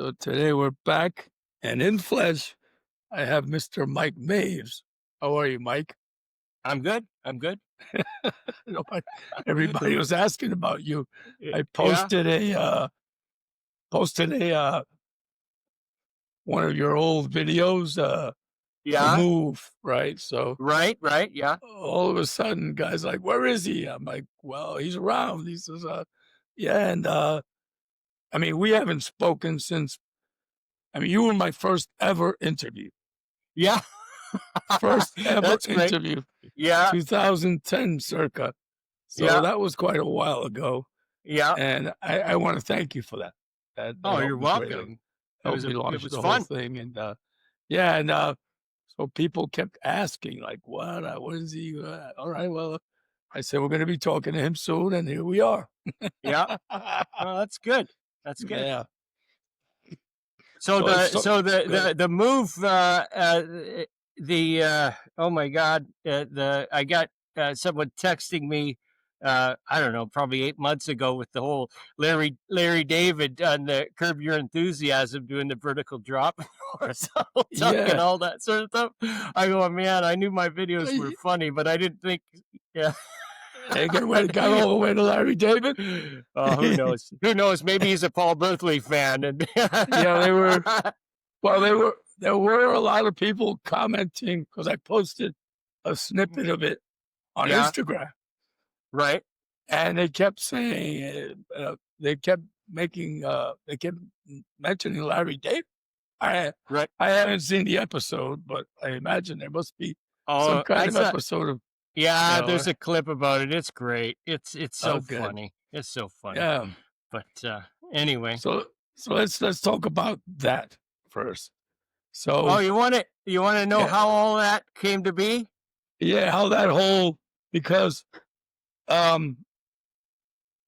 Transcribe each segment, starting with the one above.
So today we're back, and in flesh, I have Mr. Mike Maves. How are you, Mike? I'm good. I'm good. Everybody was asking about you. I Yeah. posted a one of your old videos, the Yeah. move, right? So Right. Right. Yeah. all of a sudden, guys like, where is he? I'm like, well, he's around. He says, yeah, and I mean, we haven't spoken since. I mean, you were my first ever interview. Yeah. First ever That's great. interview, Yeah. 2010 circa. So Yeah. that was quite a while ago. Yeah. And I want to thank you for that. That Oh, you're helped me greatly. welcome. Helped me It launch was the whole fun. thing. And yeah, and so people kept asking, like, what is he? All right, well, I said, we're going to be talking to him soon. And here we are. Yeah. Oh, that's good. That's good. Yeah. So So let's talk. the move oh my God, the I got someone texting me I don't know, probably 8 months ago with the whole Larry David on the Curb Your Enthusiasm doing the vertical drop horizontal tuck and Yeah. all that sort of stuff. I go, man, I knew my videos were funny, but I didn't think, yeah. They got all the way to Larry David. Oh, who knows? Who knows? Maybe he's a Paul Berkeley fan, and Yeah, they were. Well, there were a lot of people commenting because I posted a snippet of it on yeah, Instagram, right. and they kept saying they kept mentioning Larry David. I Right. I haven't seen the episode, but I imagine there must be some Oh, kind I of saw. episode of Yeah, there's a clip about it. It's great. It's oh so good, funny. It's so funny. yeah. But anyway. So let's talk about that first. Oh, So you want to know yeah, how all that came to be? yeah, how that whole because um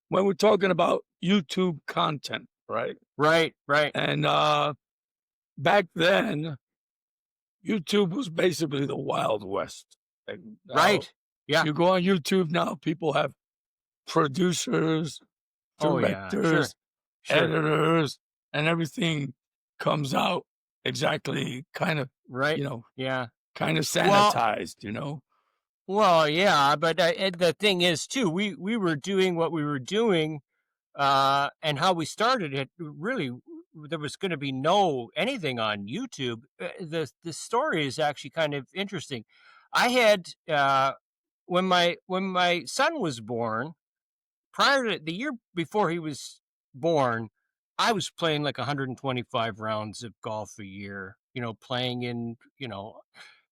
when we're talking about YouTube content, right? Right, right, And back then, YouTube was basically the Wild West. And now right. Yeah. you go on YouTube now, people have producers, Oh yeah. Sure. directors, Sure. editors, and everything comes out exactly Right. you know, Yeah. kind of Well, sanitized, you know? yeah, but the thing is too, we were doing what we were doing and how we started it. Really, there was going to be no anything on YouTube. The story is actually kind of interesting. I had when my son was born, prior to the year before he was born, I was playing like 125 rounds of golf a year. Playing in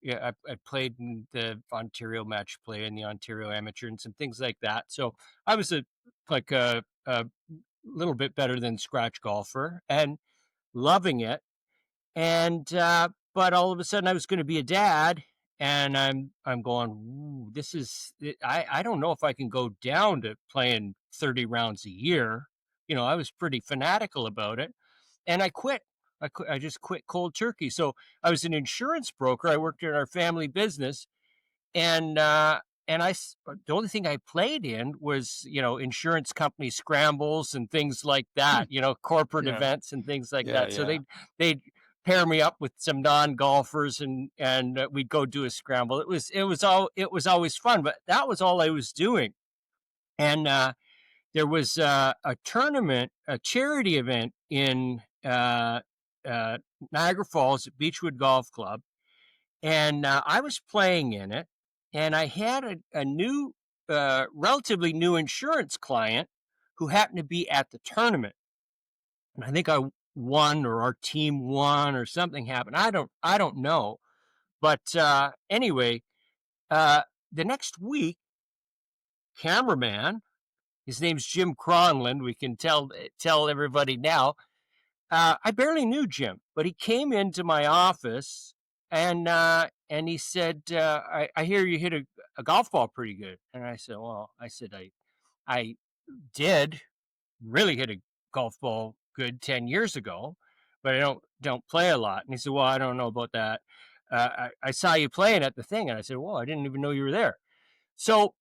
yeah, I played in the Ontario match play and the Ontario amateur and some things like that. So I was a little bit better than scratch golfer and loving it. And but all of a sudden I was going to be a dad, and I'm going, "Ooh, this is I don't know if I can go down to playing 30 rounds a year." I was pretty fanatical about it, and I quit. I just quit cold turkey. So I was an insurance broker. I worked in our family business, and the only thing I played in was insurance company scrambles and things like that. Corporate Yeah, events and things like yeah, that. So yeah. they'd pair me up with some non golfers, and we'd go do a scramble. It was always fun, but that was all I was doing. And there was a tournament, a charity event in Niagara Falls at Beechwood Golf Club, and I was playing in it, and I had a new, relatively new insurance client who happened to be at the tournament, and I think I won, or our team won, or something happened. I don't know, but anyway, the next week, cameraman, his name's Jim Kronland. We can tell everybody now. I barely knew Jim, but he came into my office, and he said, I hear you hit a golf ball pretty good." And I said, "Well," I said, I did really hit a golf ball good 10 years ago, but I don't play a lot." And he said, "Well, I don't know about that. I saw you playing at the thing." And I said, "Well, I didn't even know you were there." So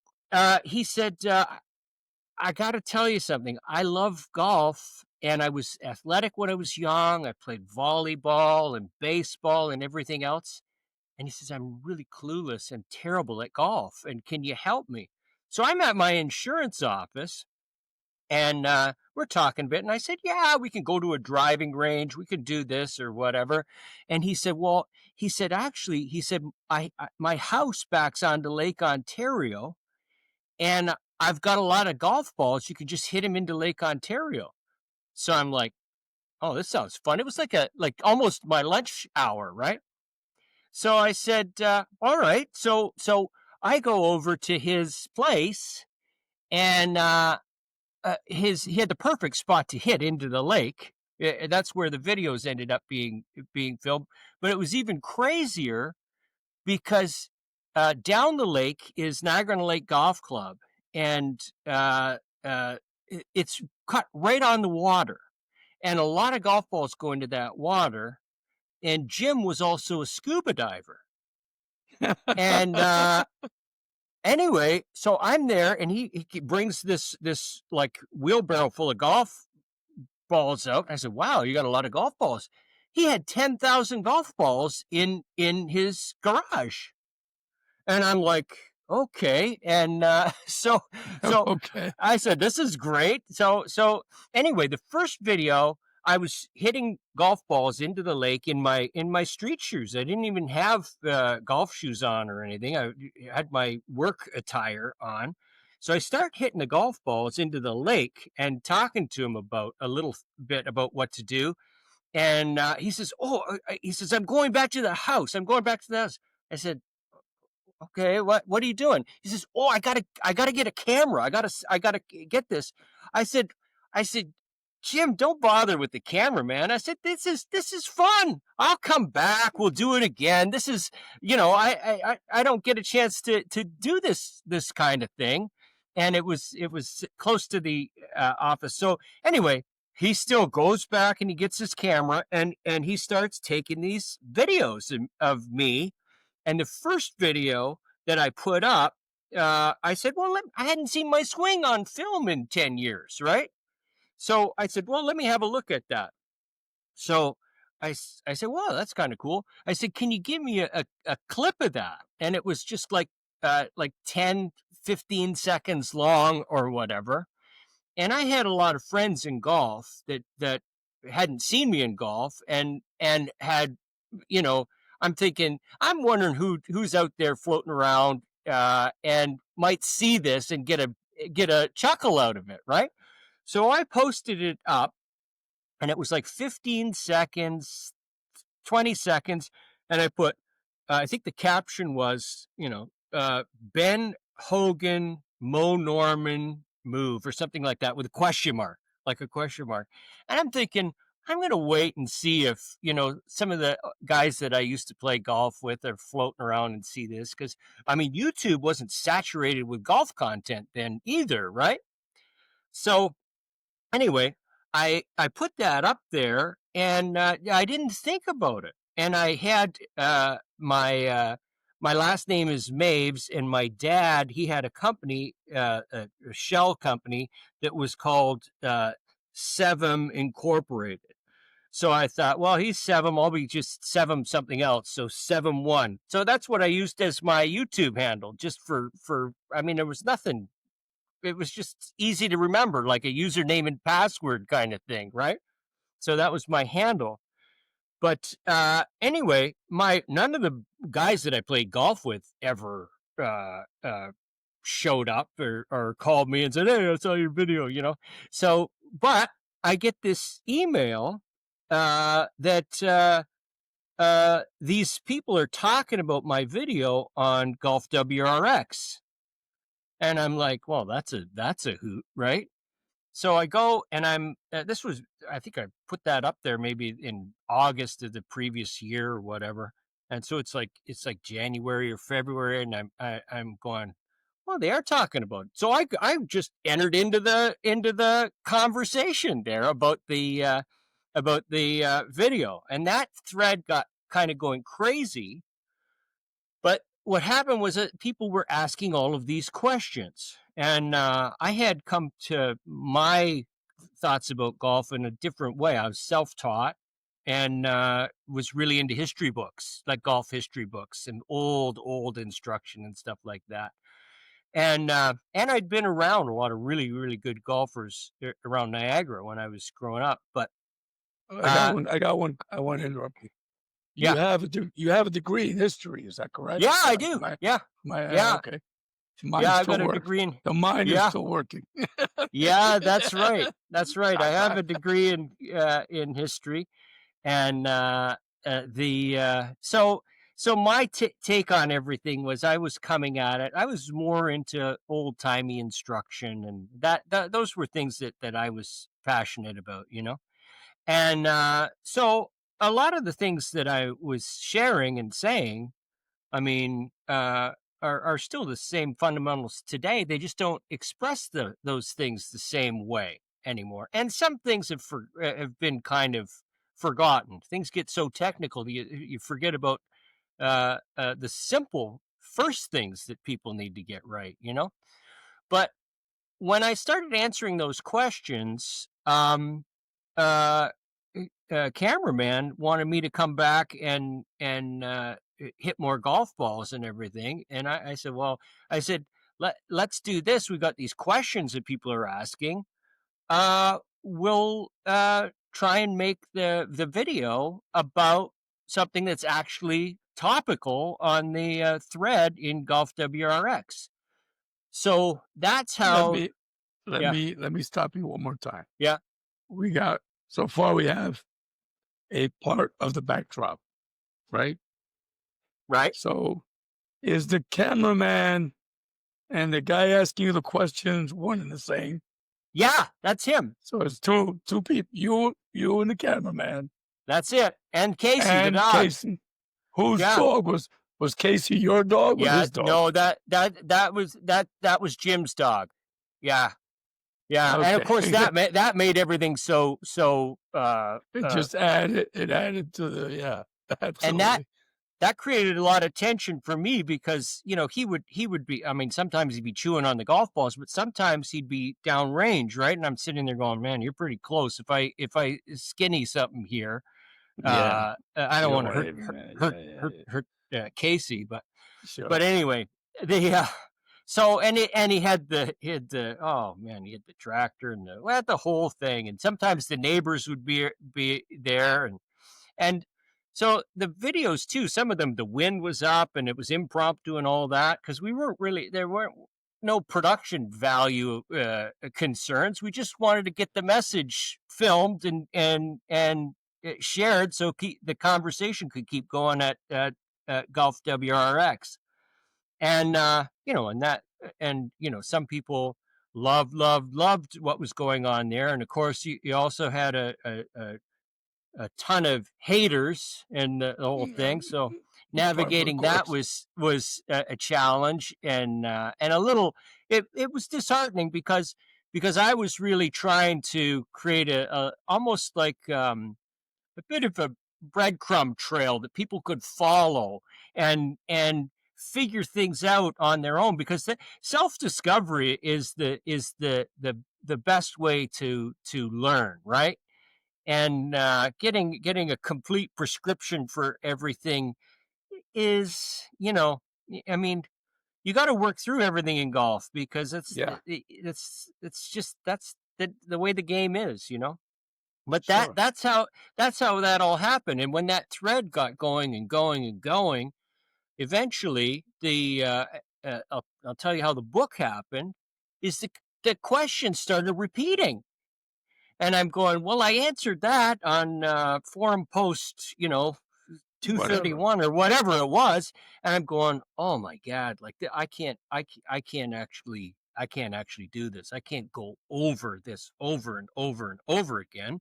he said, "I got to tell you something. I love golf, and I was athletic when I was young. I played volleyball and baseball and everything else. And he says, I'm really clueless and terrible at golf. And can you help me? So I'm at my insurance office and we're talking a bit. And I said, yeah, we can go to a driving range. We can do this or whatever. And he said, well, he said, actually, he said, my house backs onto Lake Ontario and I've got a lot of golf balls. You could just hit them into Lake Ontario. So I'm like, oh, this sounds fun. It was like almost my lunch hour, right? So I said, all right. So I go over to his place and he had the perfect spot to hit into the lake. That's where the videos ended up being filmed. But it was even crazier because down the lake is Niagara Lake Golf Club, and it's cut right on the water, and a lot of golf balls go into that water. And Jim was also a scuba diver, and anyway, so I'm there, and he brings this like wheelbarrow full of golf balls out. I said, "Wow, you got a lot of golf balls." He had 10,000 golf balls in his garage. And I'm like, okay. And so Okay. I said, this is great. So anyway, the first video, I was hitting golf balls into the lake in my street shoes. I didn't even have golf shoes on or anything. I had my work attire on. So I start hitting the golf balls into the lake and talking to him about a little bit about what to do. And he says, he says, I'm going back to the house. I'm going back to the house. I said, okay, what are you doing? He says, oh, I gotta get a camera. I gotta get this. I said, I said, Jim, don't bother with the camera, man. I said, this is fun. I'll come back. We'll do it again. This is, I don't get a chance to do this kind of thing. And it was close to the office. So anyway, he still goes back and he gets his camera and he starts taking these videos of me. And the first video that I put up, I said, well, I hadn't seen my swing on film in 10 years, right? So I said, well, let me have a look at that. So I said, wow, that's kind of cool. I said, can you give me a clip of that? And it was just like 10, 15 seconds long or whatever. And I had a lot of friends in golf that hadn't seen me in golf and had, you know, I'm wondering who's out there floating around and might see this and get a chuckle out of it, right? So I posted it up, and it was like 15 seconds, 20 seconds, and I put, I think the caption was, Ben Hogan, Mo Norman move or something like that with a question mark, like a question mark. And I'm thinking, I'm going to wait and see if, some of the guys that I used to play golf with are floating around and see this. Cause I mean, YouTube wasn't saturated with golf content then either, right? So anyway, I put that up there, and I didn't think about it. And I had my last name is Maves, and my dad, he had a company, a shell company that was called Sevam Incorporated. So I thought, well, he's Sevam, I'll be just Sevam something else. So Sevam1. So that's what I used as my YouTube handle, just for I mean, there was nothing, it was just easy to remember, like a username and password kind of thing, right? So that was my handle. But anyway, my none of the guys that I played golf with ever showed up or called me and said, "Hey, I saw your video." So, but I get this email that these people are talking about my video on Golf WRX. And I'm like, well, that's a hoot, right? So I go and this was, I think I put that up there maybe in August of the previous year or whatever. And so it's like January or February, and I'm going, well, they are talking about it. So I just entered into the conversation there about the video, and that thread got kind of going crazy. But what happened was that people were asking all of these questions. And I had come to my thoughts about golf in a different way. I was self-taught and was really into history books, like golf history books and old instruction and stuff like that. And I'd been around a lot of really, really good golfers around Niagara when I was growing up. But I got one. I got one. I want to interrupt you. yeah, You have a degree in history. Is that correct? yeah, I do. Yeah, yeah, Okay. yeah. Mine's I've still got a working. degree in. The mine is Yeah, still working. yeah. That's right. That's right. I have a degree in history, and the so my take on everything was I was coming at it. I was more into old timey instruction, and that those were things that I was passionate about, you know. And so a lot of the things that I was sharing and saying, I mean, are still the same fundamentals today. They just don't express those things the same way anymore. And some things have been kind of forgotten. Things get so technical that you forget about the simple first things that people need to get right. You know, but when I started answering those questions, uh, cameraman wanted me to come back and hit more golf balls and everything. And I said, well, I said, let's do this. We've got these questions that people are asking. We'll try and make the video about something that's actually topical on the thread in Golf WRX. So that's let how. me Yeah, let me stop you one more time. yeah, We got so far. We have a part of the backdrop, right? right. So is the cameraman and the guy asking you the questions one and the same? Yeah, that's him. So it's two people. You and the cameraman That's it. And Casey, the and dog. Casey. Whose Yeah. dog was Casey? Your dog or Yeah, his dog? no, that was Jim's dog. Yeah. Yeah, and of Okay. course that made everything so It added to the yeah, and that absolutely. that created a lot of tension for me because, you know, he would be, I mean, sometimes he'd be chewing on the golf balls, but sometimes he'd be downrange, right? And I'm sitting there going, "Man, you're pretty close. If I skinny something here, Yeah. I You don't don't want to want hurt to hurt Casey, but sure. anyway, the so and he had the oh man, he had the tractor and the whole thing, and sometimes the neighbors would be there, and so the videos too. Some of them the wind was up and it was impromptu and all that because we weren't really there weren't no production value concerns. We just wanted to get the message filmed and shared so the conversation could keep going at Golf WRX. And you know, and you know, some people loved what was going on there, and of course, you also had a ton of haters and the whole thing. So Of navigating that course. was a challenge and a little it was disheartening because I was really trying to create a almost like a bit of a breadcrumb trail that people could follow and figure things out on their own because self-discovery is the best way to learn, right? And getting a complete prescription for everything is, you know, I mean, you got to work through everything in golf because Yeah, it's just that's the way the game is, you know. But sure. that's how that all happened. And when that thread got going and going and going, eventually I'll tell you how the book happened. Is the questions started repeating, and I'm going, well, I answered that on forum post, you know, Whatever. 231 or whatever it was, and I'm going, oh my god, like I can't actually do this. I can't go over this over and over and over again.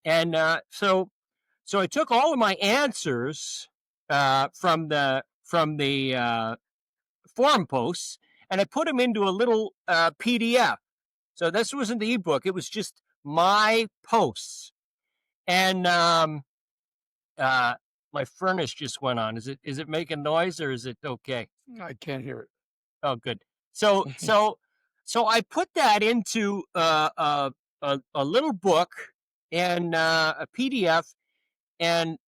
And so I took all of my answers from the forum posts, and I put them into a little PDF. So this wasn't the ebook; it was just my posts. And uh, my furnace just went on. Is it making noise or is it okay? I can't hear Oh, good. So it. so so I put that into a little book and a PDF, and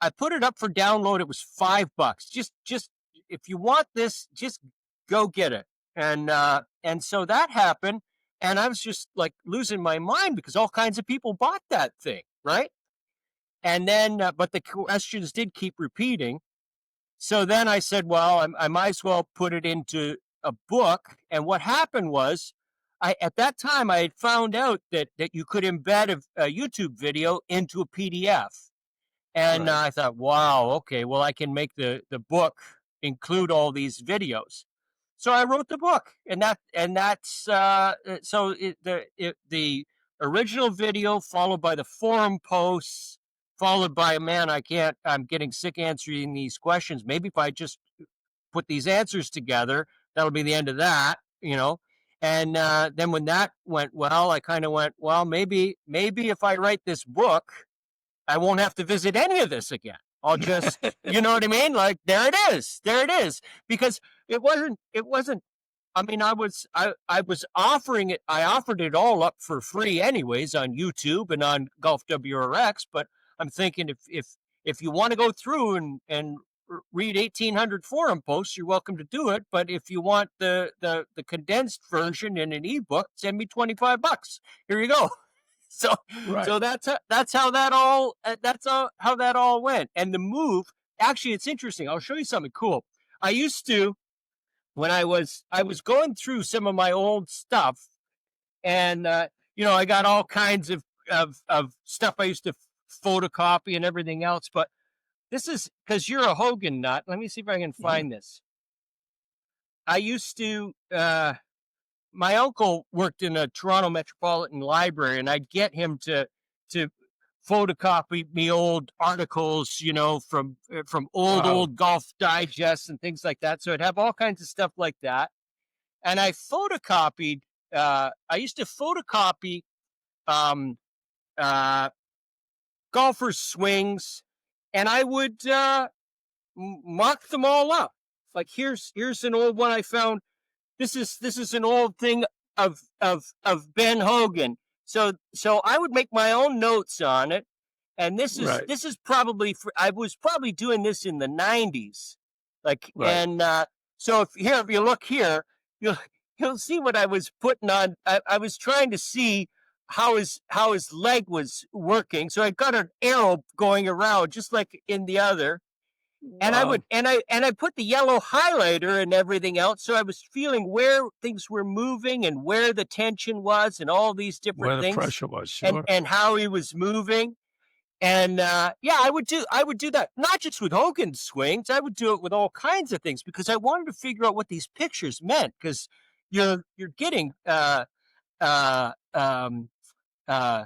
I put it up for download. It was $5. Just if you want this, just go get it. And so that happened, and I was just like losing my mind because all kinds of people bought that thing, right? And then, but the questions did keep repeating. So then I said, well, I might as well put it into a book. And what happened was, at that time I had found out that you could embed a YouTube video into a PDF. And Right. I thought, wow, okay, well, I can make the book include all these videos. So I wrote the book, and that's so the original video followed by the forum posts, followed by, man, I'm getting sick answering these questions. Maybe if I just put these answers together, that'll be the end of that, you know. And then when that went well, I kind of went, well, maybe if I write this book, I won't have to visit any of this again. I'll just, you know what I mean? Like, there it is. Because it wasn't, I mean, I was offering it, I offered it all up for free anyways on YouTube and on Golf WRX, but I'm thinking if you want to go through and read 1,800 forum posts, you're welcome to do it. But if you want the condensed version in an ebook, send me $25. Here you go. So Right. so that's how that all how that all went. And the move, actually, it's interesting. I'll show you something cool. I used to, when I was going through some of my old stuff, and I got all kinds of stuff I used to photocopy and everything else. But this is because you're a Hogan nut. Let me see if I can find this. I used to. My uncle worked in a Toronto Metropolitan Library, and I'd get him to photocopy me old articles, from Wow. old golf digests and things like that. So I'd have all kinds of stuff like that. And I photocopied. I used to photocopy um, uh, golfers' swings, and I would mark them all up. Like, here's an old one I found. This is an old thing of Ben Hogan. So I would make my own notes on it, and this is Right. this is probably I was probably doing this in the 90s, like. Right. And so if you look here, you'll you'll see what I was putting on. I was trying to see how his leg was working, so I got an arrow going around just like in the other, and I would Wow. and I put the yellow highlighter and everything else, so I was feeling where things were moving and where the tension was and all these different Where the things, pressure was, and sure. and how he was moving. And yeah, I would do that, not just with Hogan's swings. I would do it with all kinds of things because I wanted to figure out what these pictures meant, because you're getting uh, um, uh,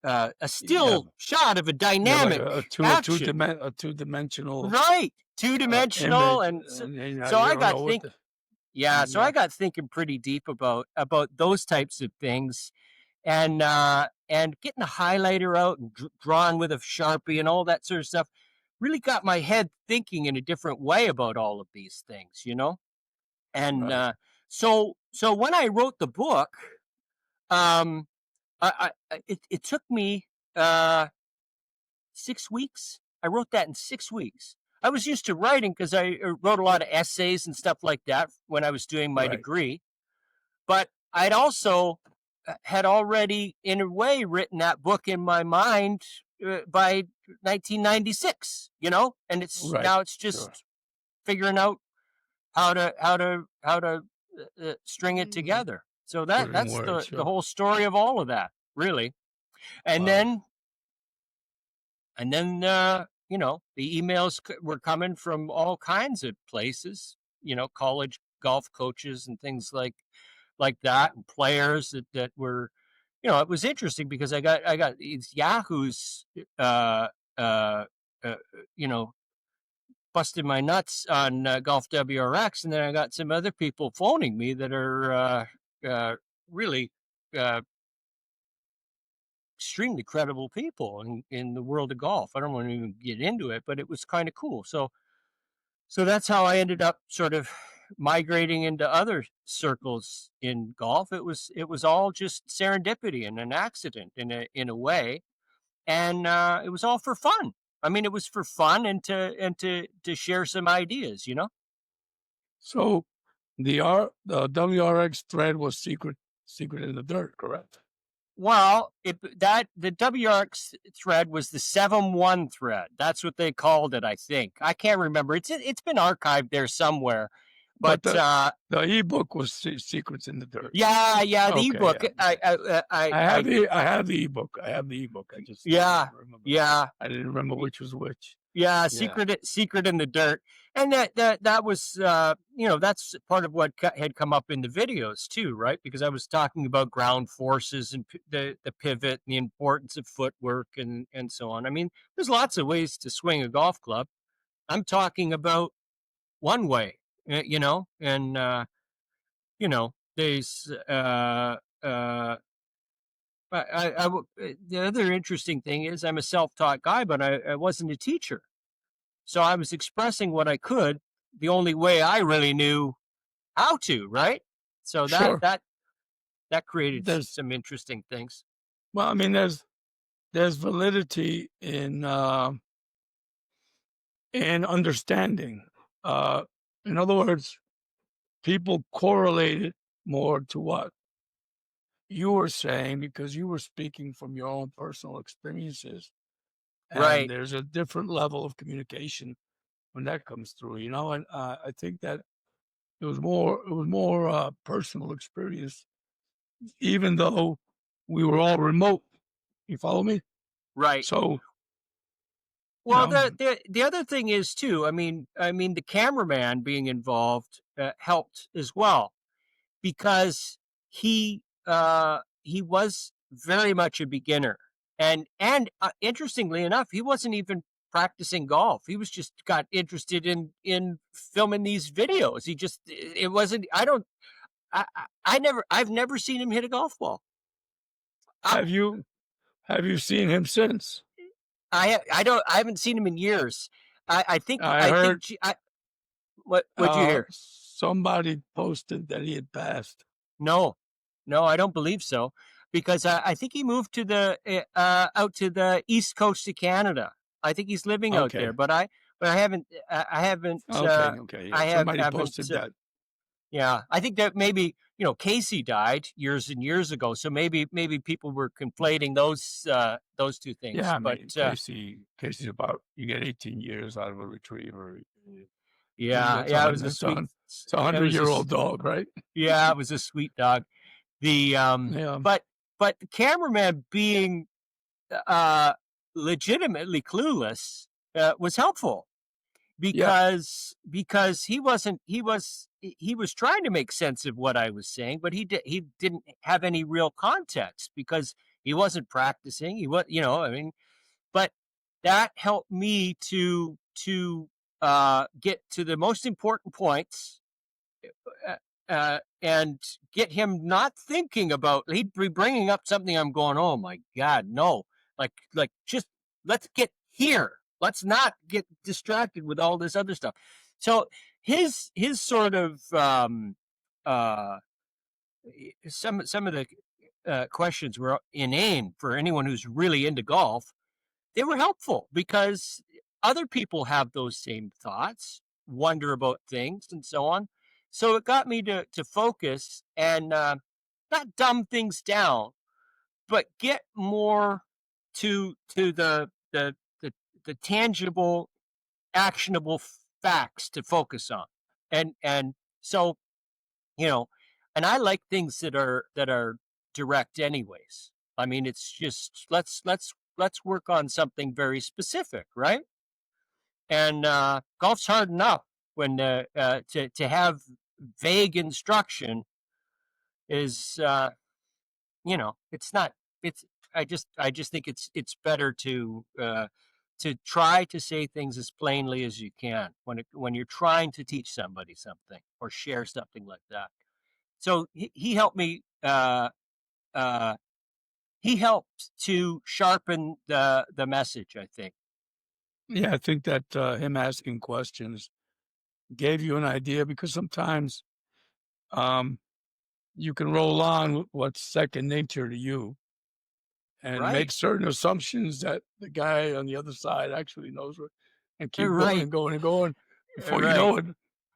a Yeah. still shot of a Yeah, like dynamic action. a two-dimensional Right. Two-dimensional. image, And so, and so you I don't got know what think the yeah, so yeah. I got thinking pretty deep about those types of things, and getting a highlighter out and drawing with a Sharpie and all that sort of stuff really got my head thinking in a different way about all of these things. And Right. so when I wrote the book, um it took me 6 weeks. I wrote that in 6 weeks. I was used to writing because I wrote a lot of essays and stuff like that when I was doing my Right. degree. But I'd also had already, in a way, written that book in my mind by 1996. And Right. now it's Sure. just figuring out how to string it Mm. together. So Put it in that's words, the sure. whole story of all of that, really. And Wow. then the emails were coming from all kinds of places, college golf coaches and things like that, and players that were, it was interesting because I got these yahoos, uh uh uh, you know busted my nuts on golf WRX, and then I got some other people phoning me that are really uh extremely credible people in the world of golf. I don't want to even get into it, but it was kind of cool. So that's how I ended up sort of migrating into other circles in golf. It was all just serendipity and an accident in a way, and it was all for fun. I mean, it was for fun and to share some ideas, you know. So the WRX thread was secret in the dirt, correct? Well, the WRX thread was the Sevam1 thread. That's what they called it, I think. I can't remember. It's been archived there somewhere. But But the ebook was Secrets in the Dirt. yeah, the Okay, ebook. yeah. I have the ebook. I have the ebook. I just Yeah, don't remember. yeah, I didn't remember which was which. yeah. Yeah, Secret in the dirt, and that was that's part of what had come up in the videos too, right? Because I was talking about ground forces and the pivot and the importance of footwork and so on. I mean, there's lots of ways to swing a golf club. I'm talking about one way, and there's the other interesting thing is I'm a self-taught guy, but I wasn't a teacher. So I was expressing what I could the only way I really knew how to, right? So that sure. that that created There's some interesting things. well, I mean, there's validity in understanding. Uh, in other words, people correlate it more to what you were saying because you were speaking from your own personal experiences, and Right, there's a different level of communication when that comes through, and I think that it was more personal experience, even though we were all remote. You follow me? right. So, you Well, know, the other thing is too. I mean, the cameraman being involved helped as well because he was very much a beginner, and interestingly enough, he wasn't even practicing golf. He was just got interested in filming these videos. It wasn't. I don't. I've never seen him hit a golf ball. I have you have you seen him since? I haven't seen him in years. I think I I think heard what'd you hear? somebody posted that he had passed. No, no, I don't believe so, because I think he moved to the out to the east coast of Canada. I think he's living out there, Okay, but okay, yeah. Somebody haven't. posted that. Yeah, I think that maybe Casey died years and years ago, so maybe people were conflating those two things. Yeah, I But mean, Casey's about you get 18 years out of a retriever. yeah, That's yeah, it was a it's sweet. a It was a 100-year-old dog, right? Yeah, it was a sweet dog. The Yeah, but the cameraman being uh, legitimately clueless was helpful yeah. because he was trying to make sense of what I was saying, but he didn't have any real context because he wasn't practicing. He was, I mean, but that helped me to get to the most important points, and get him not thinking about. He'd be bringing up something. I'm going, oh my god, no! Just let's get here. Let's not get distracted with all this other stuff. So his sort of uh, some of the questions were inane for anyone who's really into golf. They were helpful because other people have those same thoughts, wonder about things, and so on. So it got me to focus and not dumb things down, but get more to the tangible, actionable facts to focus on, and so you know, and I like things that are direct, anyways. I mean, it's just let's work on something very specific, right? And golf's hard enough when to have vague instruction is it's not it's I just think it's better to try to say things as plainly as you can when you're trying to teach somebody something or share something like that. So he helped me. Uh, he helped to sharpen the message, I think. Yeah, I think that him asking questions gave you an idea because sometimes um, you can roll on with what's second nature to you and make Right. certain assumptions that the guy on the other side actually knows what, and keep going Right. and going and going. Before you Right. know it,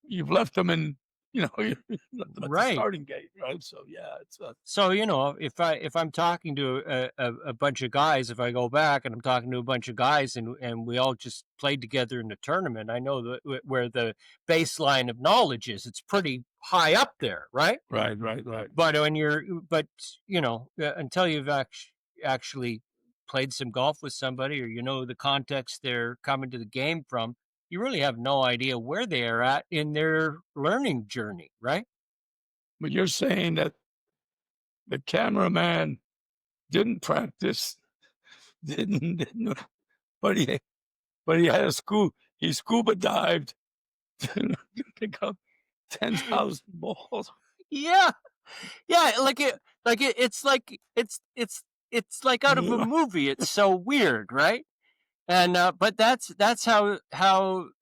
you've left them in, you're left them at the Right. starting gate, right? So yeah, it's So, if I'm talking to a bunch of guys, if I go back and I'm talking to a bunch of guys and we all just played together in the tournament, I know that where the baseline of knowledge is. It's pretty high up there, right? right, right, right. But when but until you've actually played some golf with somebody, or the context they're coming to the game from, you really have no idea where they are at in their learning journey, right? But you're saying that the cameraman didn't practice, didn't but he had he scuba dived to pick up 10,000 balls. Yeah. Yeah, it's like out of a Yeah. movie. It's so weird, right? And but that's how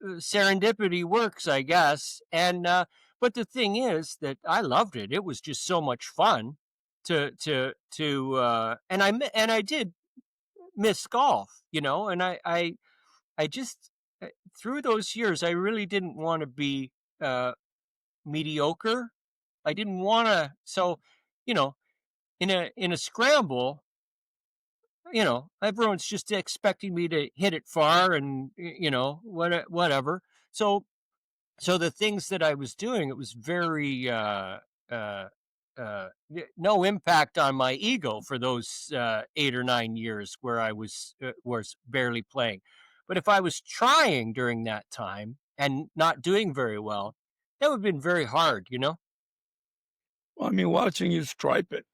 serendipity works, I guess. And but the thing is that I loved it. It was just so much fun and I did miss golf, and I just through those years I really didn't want to be uh mediocre. I didn't want to you know, in a scramble, everyone's just expecting me to hit it far and whatever. So the things that I was doing, it was very uh no impact on my ego for those 8 or 9 years where I was barely playing. But if I was trying during that time and not doing very well, that would have been very hard, Well, I mean, watching you stripe it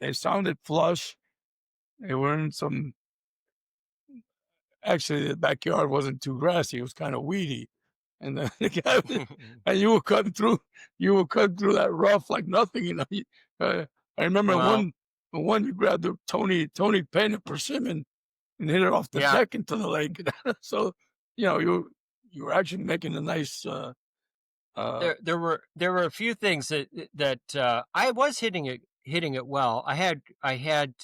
they sounded flush. They were in some, actually, the backyard wasn't too grassy. It was kind of weedy. And then the guy, and you were cutting through that rough like nothing, I remember Well, the one you grabbed the Tony Penn persimmon and hit it off the yeah. deck into the lake. So, you were actually making a nice, uh, There were a few things that I was hitting it well. I had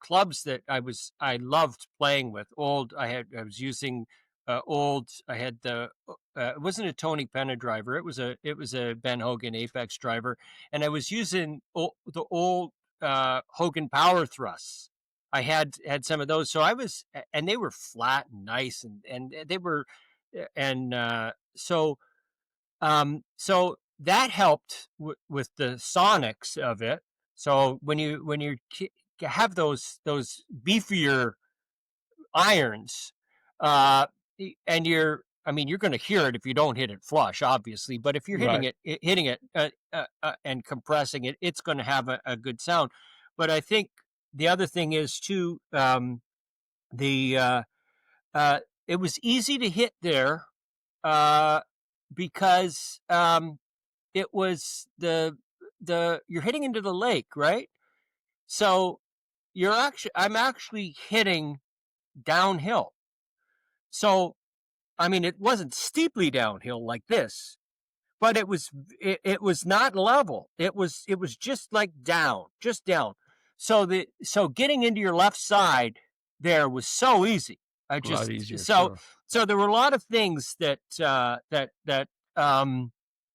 clubs that I loved playing with. I was using old. I had it wasn't a Tony Penna driver. It was a Ben Hogan Apex driver, and I was using the old Hogan power thrusts. I had some of those, so and they were flat and nice, and they were, and so that helped with the sonics of it. So when you have those beefier irons, uh, and you're going to hear it if you don't hit it flush, obviously. But if you're right. hitting it and compressing it, it's going to have a good sound. But I think the other thing is too, the it was easy to hit there, uh, because it was the you're hitting into the lake, right? So I'm actually hitting downhill. So I mean, it wasn't steeply downhill like this, but it was not level. It was just like down, just down. So getting into your left side there was so easy. I A lot just easier, so sure. so there were a lot of things that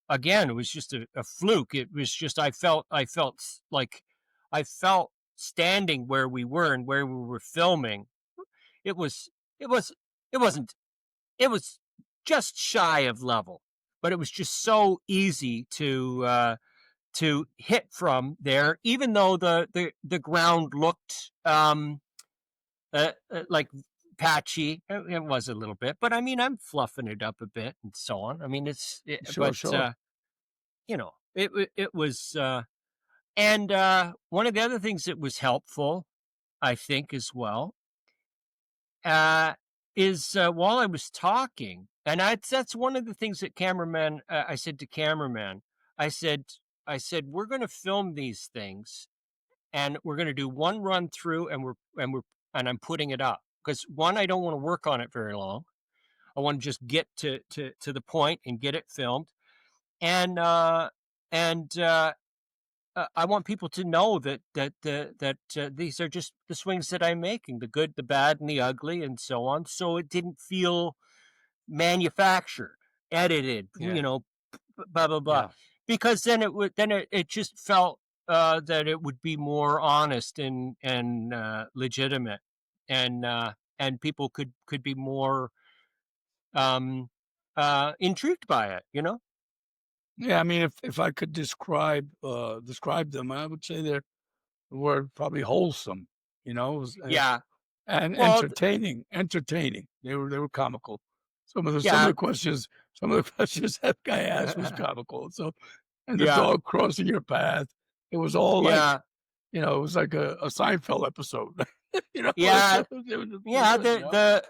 again, it was just a fluke. It was just like I felt standing where we were and where we were filming. It was it was it wasn't it was just shy of level, but it was just so easy to hit from there, even though the ground looked like patchy. It was a little bit, but I mean, I'm fluffing it up a bit and so on. I mean, Sure, but sure. it was, and one of the other things that was helpful, I think, as well, uh, is while I was talking, and that's one of the things that cameraman. I said to cameraman, I said, we're going to film these things, and we're going to do one run through, and I'm putting it up because one, I don't want to work on it very long. I want to just get to the point and get it filmed. And I want people to know that these are just the swings that I'm making, the good, the bad, and the ugly, and so on. So it didn't feel manufactured, edited, Yeah. blah blah blah. Yeah. Because then it just felt that it would be more honest and legitimate, and people could be more um intrigued by it. Yeah. I mean, if I could describe them, I would say they're the word probably wholesome. It was, Yeah. and Well, entertaining. Entertaining. They were comical. Some of yeah. the questions that guy asked was comical. So, and the Yeah. dog crossing your path. It was all like, Yeah. it was like a Seinfeld episode. Yeah. It was pretty Yeah, good.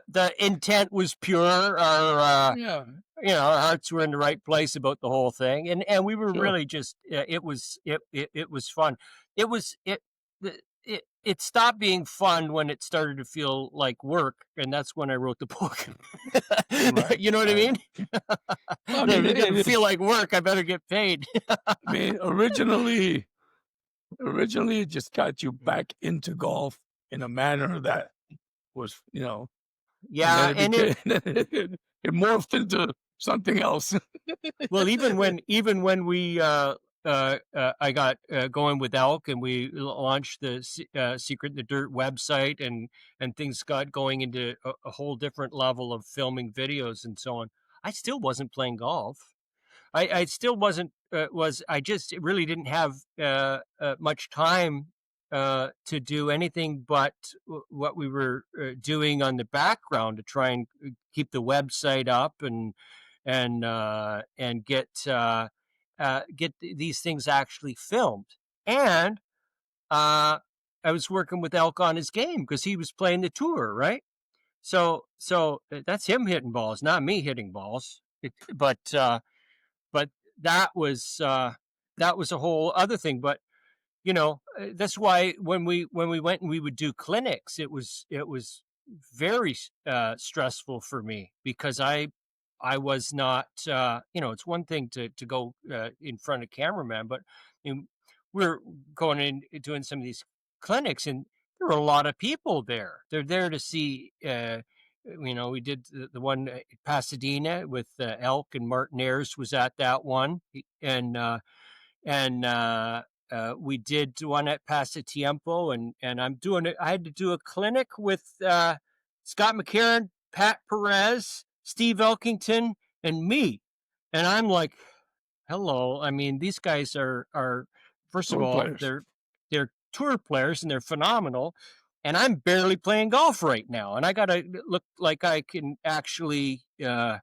the intent was pure. Yeah, Our hearts were in the right place about the whole thing, and we were sure. really just it was fun. It was it stopped being fun when it started to feel like work, and that's when I wrote the book. Right, You know what I right. mean? Well, I mean, If it's it gonna feel is. like work, I better get paid. I mean, originally, it just got you back into golf in a manner that was, and then Yeah, it and it became it morphed into something else. Well, even when we I got going with Elk, and we launched the Secret in the Dirt website, and things got going into a whole different level of filming videos and so on. I still wasn't playing golf. I still wasn't was I just really didn't have much time to do anything but what we were doing on the background to try and keep the website up and get these things actually filmed. And I was working with Elk on his game because he was playing the tour, right? So that's him hitting balls, not me hitting balls. But that was a whole other thing. But that's why when we went and we would do clinics, it was very stressful for me because I was not it's one thing to go in front of cameraman, but you know, we're going in doing some of these clinics, and there are a lot of people there. They're there to see we did the one at Pasadena with Elk, and Martin Ayers was at that one. And we did one at Pasatiempo, and I'm doing it. I had to do a clinic with Scott McCarron, Pat Perez, Steve Elkington, and me. And I'm like, hello. I mean, these guys are first of Tour all, players. they're tour players and they're phenomenal. And I'm barely playing golf right now, and I gotta look like I can actually uh,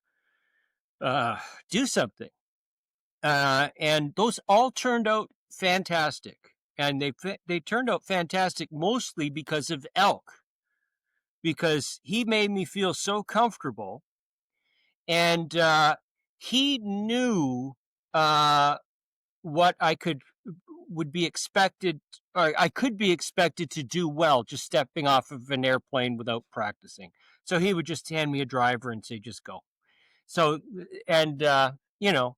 do something. And those all turned out fantastic, and they turned out fantastic mostly because of Elk, because he made me feel so comfortable, and he knew uh, what I would be expected, or I could be expected to do well just stepping off of an airplane without practicing. So he would just hand me a driver and say, "Just go." So and you know,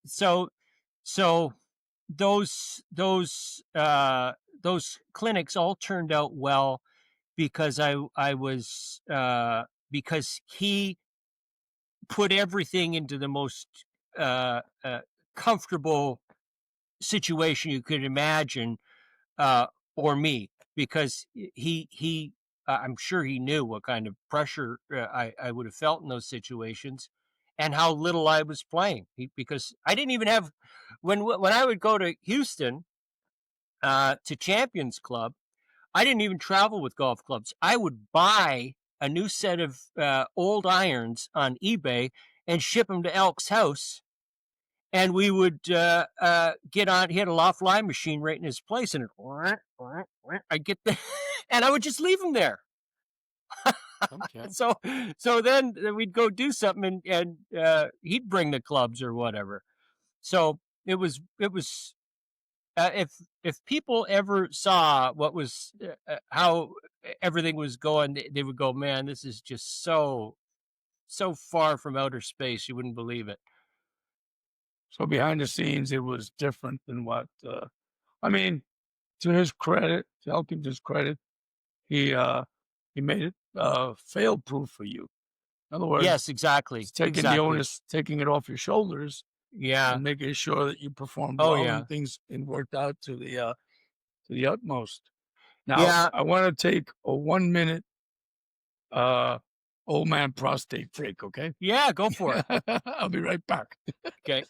so those clinics all turned out well because I was because he put everything into the most uh, uh, comfortable situation you could imagine uh, for me, because I'm sure he knew what kind of pressure I would have felt in those situations, and how little I was playing. Because I didn't even have when I would go to Houston to Champions Club, I didn't even travel with golf clubs. I would buy a new set of old irons on eBay and ship them to Elk's house, and we would get on. He had a loft line machine right in his place, and I'd get the, and I would just leave him there. Okay. So, so then we'd go do something, and he'd bring the clubs or whatever. So it was if people ever saw what was how everything was going, they would go, man, this is just so. so far from outer space, you wouldn't believe it. So behind the scenes, it was different than what, I mean, to his credit, to Elkington's credit, he, uh, he made it, fail-proof for you. In other words, Yes, exactly, it's taking the exactly. onus, taking it off your shoulders Yeah. and making sure that you performed Oh, well yeah. and things and worked out to the utmost. Now, Yeah. I wanna take a 1-minute, uh, old man prostate break, okay? Yeah, go for it. I'll be right back. Okay.